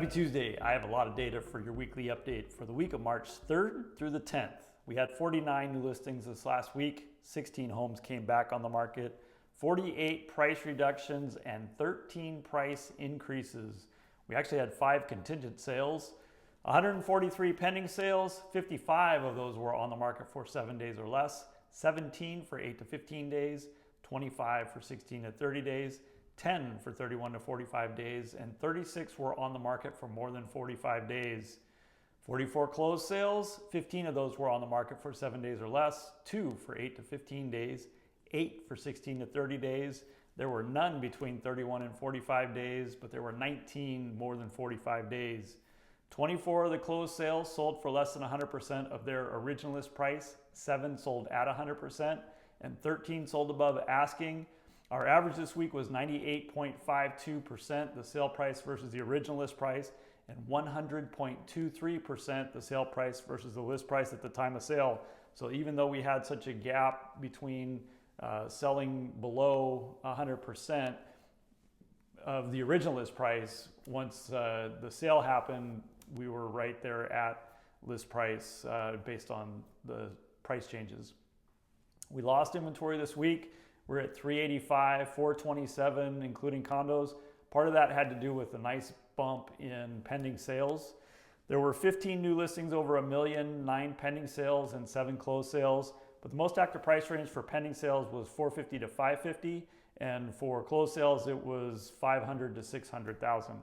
Happy Tuesday. I have a lot of data for your weekly update for the week of March 3rd through the 10th. We had 49 new listings this last week, 16 homes came back on the market, 48 price reductions, and 13 price increases. We actually had 5 contingent sales, 143 pending sales, 55 of those were on the market for 7 days or less, 17 for 8 to 15 days, 25 for 16 to 30 days, 10 for 31 to 45 days, and 36 were on the market for more than 45 days. 44 closed sales, 15 of those were on the market for 7 days or less, 2 for 8 to 15 days, 8 for 16 to 30 days. There were none between 31 and 45 days, but there were 19 more than 45 days. 24 of the closed sales sold for less than 100% of their original list price, 7 sold at 100%, and 13 sold above asking. Our average this week was 98.52%, the sale price versus the original list price, and 100.23% the sale price versus the list price at the time of sale. So even though we had such a gap between selling below 100% of the original list price, once the sale happened, we were right there at list price based on the price changes. We lost inventory this week. We're at 385, 427, including condos. Part of that had to do with a nice bump in pending sales. There were 15 new listings over $1 million, 9 pending sales, and 7 closed sales. But the most active price range for pending sales was 450 to 550, and for closed sales, it was 500 to 600,000.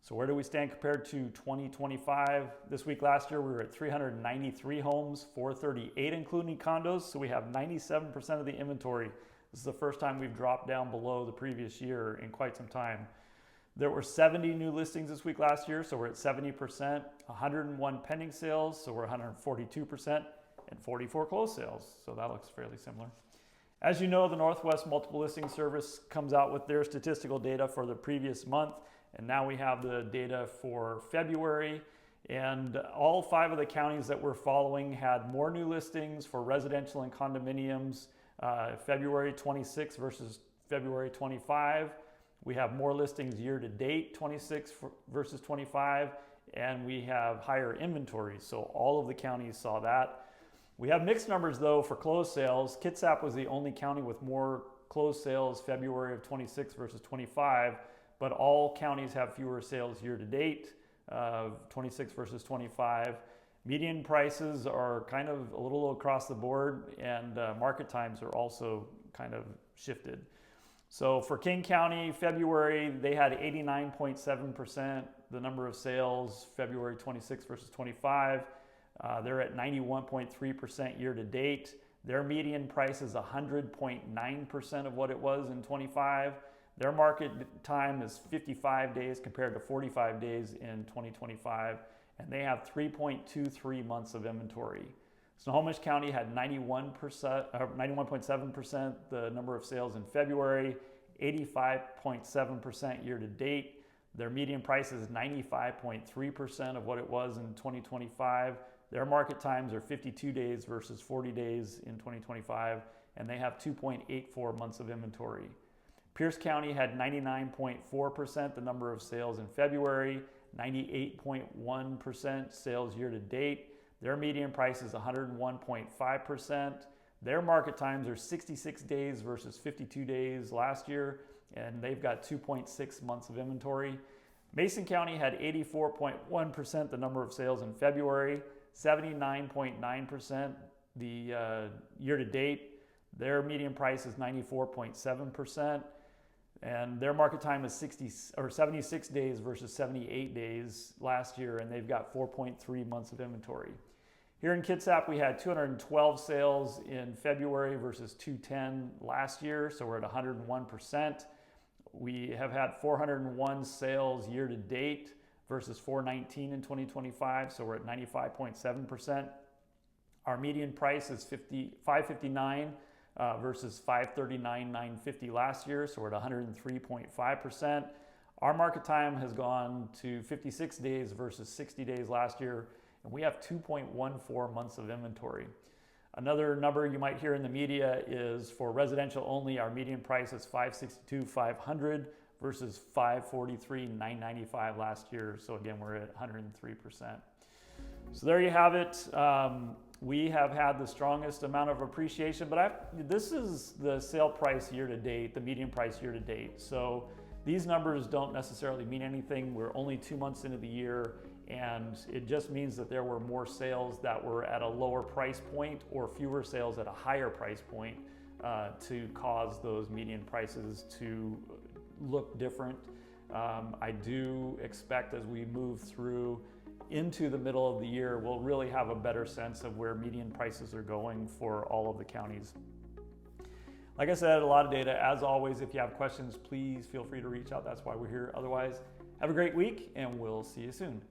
So where do we stand compared to 2025? This week last year, we were at 393 homes, 438 including condos. So we have 97% of the inventory. This is the first time we've dropped down below the previous year in quite some time. There were 70 new listings this week last year, so we're at 70%, 101 pending sales, so we're 142%, and 44 closed sales, so that looks fairly similar. As you know, the Northwest Multiple Listing Service comes out with their statistical data for the previous month, and now we have the data for February, and all 5 of the counties that we're following had more new listings for residential and condominiums February 26 versus February 25. We have more listings year to date, 26 versus 25, and we have higher inventories. So all of the counties saw that. We have mixed numbers though for closed sales. Kitsap was the only county with more closed sales February of 26 versus 25, but all counties have fewer sales year to date, 26 versus 25. Median prices are kind of a little across the board, and market times are also kind of shifted. So for King County, February, they had 89.7% the number of sales, February 26 versus 25. They're at 91.3% year to date. Their median price is 100.9% of what it was in 25. Their market time is 55 days compared to 45 days in 2025. And they have 3.23 months of inventory. Snohomish County had 91.7% the number of sales in February, 85.7% year to date. Their median price is 95.3% of what it was in 2025. Their market times are 52 days versus 40 days in 2025, and they have 2.84 months of inventory. Pierce County had 99.4% the number of sales in February, 98.1% sales year to date. Their median price is 101.5%. Their market times are 66 days versus 52 days last year, and they've got 2.6 months of inventory. Mason County had 84.1% the number of sales in February, 79.9% the year to date. Their median price is 94.7%. And their market time is 76 days versus 78 days last year, and they've got 4.3 months of inventory. Here in Kitsap, we had 212 sales in February versus 210 last year, so we're at 101%. We have had 401 sales year to date versus 419 in 2025, so we're at 95.7%. Our median price is $559 versus $539,950 last year, so we're at 103.5%. Our market time has gone to 56 days versus 60 days last year, and we have 2.14 months of inventory. Another number you might hear in the media is for residential only, our median price is $562,500 versus 543, 995 last year. So again, we're at 103%. So there you have it. We have had the strongest amount of appreciation, but this is the sale price year to date, the median price year to date. So these numbers don't necessarily mean anything. We're only 2 months into the year, and it just means that there were more sales that were at a lower price point or fewer sales at a higher price point to cause those median prices to look different. I do expect as we move through into the middle of the year, we'll really have a better sense of where median prices are going for all of the counties. Like I said, a lot of data. As always, if you have questions, please feel free to reach out. That's why we're here. Otherwise, have a great week, and we'll see you soon.